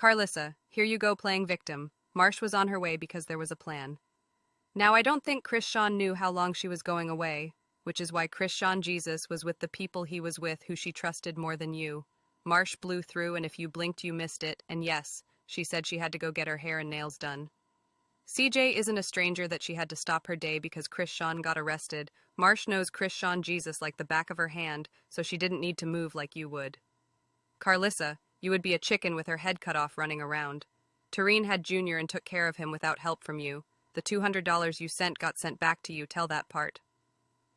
Karlissa, here you go playing victim. Marsh was on her way because there was a plan. Now, I don't think Chrisean knew how long she was going away, which is why Chrisean Jesus was with the people he was with who she trusted more than you. Marsh blew through, and if you blinked, you missed it, and yes, she said she had to go get her hair and nails done. CJ isn't a stranger that she had to stop her day because Chrisean got arrested. Marsh knows Chrisean Jesus like the back of her hand, so she didn't need to move like you would. Karlissa, you would be a chicken with her head cut off running around. Tareen had Junior and took care of him without help from you. The $200 you sent got sent back to you, tell that part.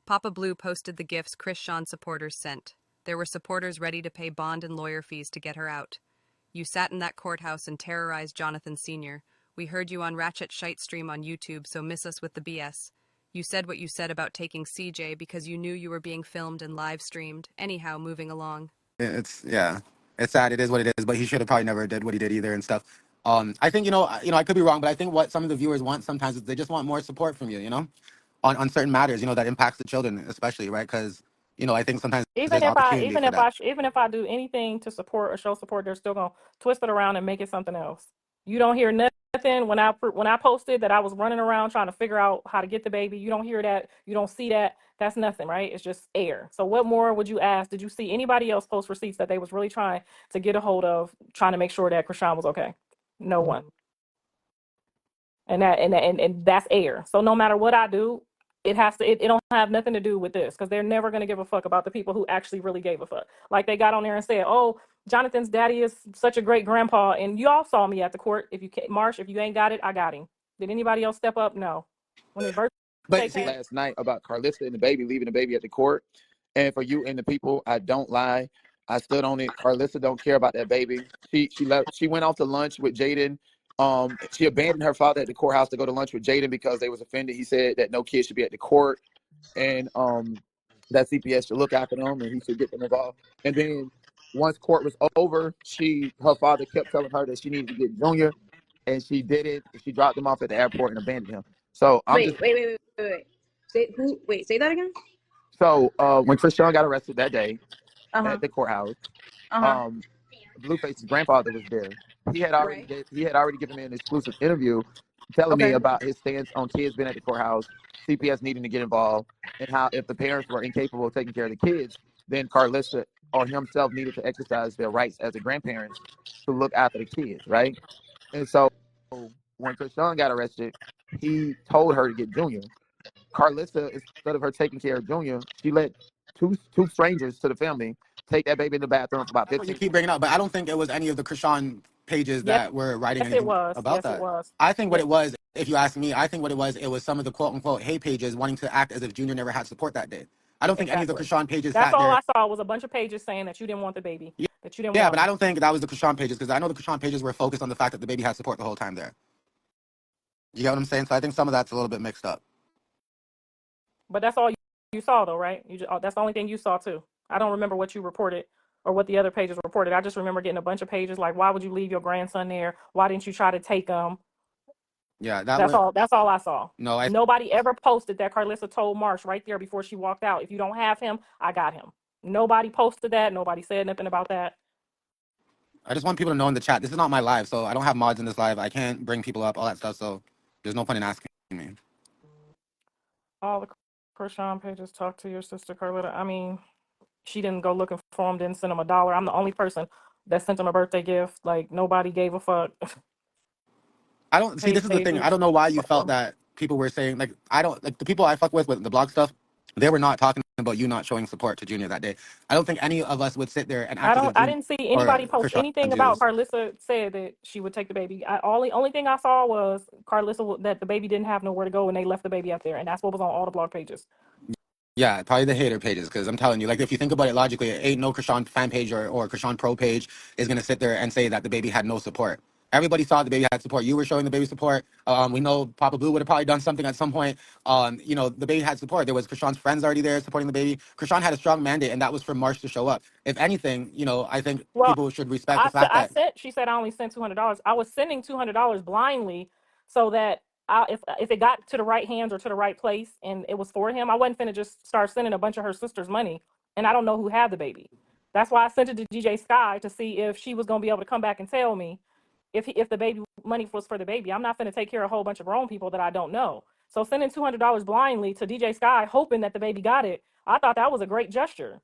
Papa Blue posted the gifts Chrisean supporters sent. There were supporters ready to pay bond and lawyer fees to get her out. You sat in that courthouse and terrorized Jonathan Sr. We heard you on Ratchet Shyte stream on YouTube, so miss us with the BS. You said what you said about taking CJ because you knew you were being filmed and live streamed. Anyhow, moving along. Yeah, it's sad. It is what it is. But he should have probably never did what he did either and stuff. I think I could be wrong, but I think what some of the viewers want sometimes is they just want more support from you. On certain matters. That impacts the children, especially, right? Because I think sometimes Even there's if I opportunity even for if that. I even if I do anything to support or show support, they're still gonna twist it around and make it something else. You don't hear nothing when I posted that I was running around trying to figure out how to get the baby. You don't hear that. You don't see that. That's nothing, right? It's just air. So what more would you ask? Did you see anybody else post receipts that they was really trying to get a hold of, trying to make sure that Chrisean was okay? No one. And that's air. So no matter what I do, it don't have nothing to do with this, because they're never going to give a fuck about the people who actually really gave a fuck. Like they got on there and said, oh, Jonathan's daddy is such a great grandpa, and y'all saw me at the court. Marsh, if you ain't got it, I got him. Did anybody else step up? No. When his birthday came Last night about Karlissa and the baby, leaving the baby at the court. And for you and the people, I don't lie. I stood on it. Karlissa don't care about that baby. She went off to lunch with Jaden. She abandoned her father at the courthouse to go to lunch with Jaden because they was offended. He said that no kid should be at the court, and that CPS should look after them and he should get them involved. And then once court was over, her father kept telling her that she needed to get Junior, and she did it. She dropped him off at the airport and abandoned him. So wait. Say that again. So when Chrisean got arrested that day at the courthouse, Uh-huh. Blueface's grandfather was there. He had already given me an exclusive interview telling me Okay. about his stance on kids being at the courthouse, CPS needing to get involved, and how if the parents were incapable of taking care of the kids, then Karlissa or himself needed to exercise their rights as a grandparents to look after the kids, right? And so when Chrisean got arrested, he told her to get Junior. Karlissa, instead of her taking care of Junior, she let two strangers to the family take that baby in the bathroom for about That's what you 15 keep bringing up, but I don't think it was any of the Chrisean pages Yes, that were writing it anything was. about Yes, it that. was. I think what Yes, it was, if you ask me, I think what it was some of the quote unquote hate pages wanting to act as if Junior never had support that day. I don't think any of the exactly. Chrisean pages That's sat all there. I saw was a bunch of pages saying that you didn't want the baby, that you didn't Yeah, want but him. I don't think that was the Chrisean pages because I know the Chrisean pages were focused on the fact that the baby had support the whole time there. You get what I'm saying? So I think some of that's a little bit mixed up. But that's all you saw, though, right? That's the only thing you saw too. I don't remember what you reported or what the other pages reported. I just remember getting a bunch of pages like, "Why would you leave your grandson there? Why didn't you try to take him?" Yeah, that That's went. all. That's all I saw. No, I Nobody ever posted that Karlissa told Marsh right there before she walked out, "If you don't have him, I got him." Nobody posted that. Nobody said nothing about that. just want people to know in the chat. This is not my live, so I don't have mods in this live. I can't bring people up, all that stuff. So there's no point in asking me. All the Chrisean pages talk to your sister Carlita. I mean, she didn't go looking for him, didn't send him $1. I'm the only person that sent him a birthday gift. Like nobody gave a fuck. I don't see. This is the thing. I don't know why you felt that people were saying like I don't like the people I fuck with the blog stuff. They were not talking about you not showing support to Junior that day. I don't think any of us would sit there and act as if I Junior didn't see or anybody post Krishan anything about Jesus. Karlissa said that she would take the baby. Only thing I saw was Karlissa that the baby didn't have nowhere to go and they left the baby up there, and that's what was on all the blog pages. Yeah, probably the hater pages because I'm telling you, like if you think about it logically, ain't no Krishan fan page or Krishan pro page is gonna sit there and say that the baby had no support. Everybody saw the baby had support. You were showing the baby support. We know Papa Blue would have probably done something at some point. The baby had support. There was Krishan's friends already there supporting the baby. Krishan had a strong mandate, and that was for Marsh to show up. If anything, I think Well, people should respect the fact I that sent. She said I only sent $200. I was sending $200 blindly, so that if it got to the right hands or to the right place and it was for him, I wasn't finna just start sending a bunch of her sister's money, and I don't know who had the baby. That's why I sent it to DJ Sky to see if she was gonna be able to come back and tell me. if the baby money was for the baby. I'm not going to take care of a whole bunch of grown people that I don't know. So sending $200 blindly to DJ Sky, hoping that the baby got it, I thought that was a great gesture.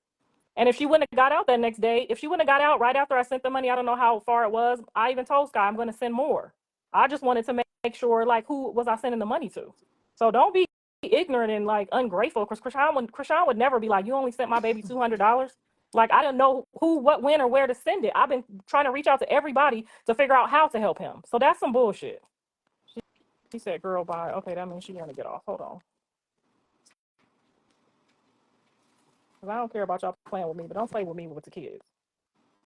And if she wouldn't have got out that next day, if she wouldn't have got out right after I sent the money, I don't know how far it was. I even told Sky I'm going to send more. I just wanted to make sure, like, who was I sending the money to? So don't be ignorant and like ungrateful, because Chrisean would never be like, you only sent my baby $200. Like, I didn't know who, what, when, or where to send it. I've been trying to reach out to everybody to figure out how to help him. So that's some bullshit. She said, girl, bye. Okay, that means she want to get off. Hold on. Because I don't care about y'all playing with me, but don't play with me with the kids.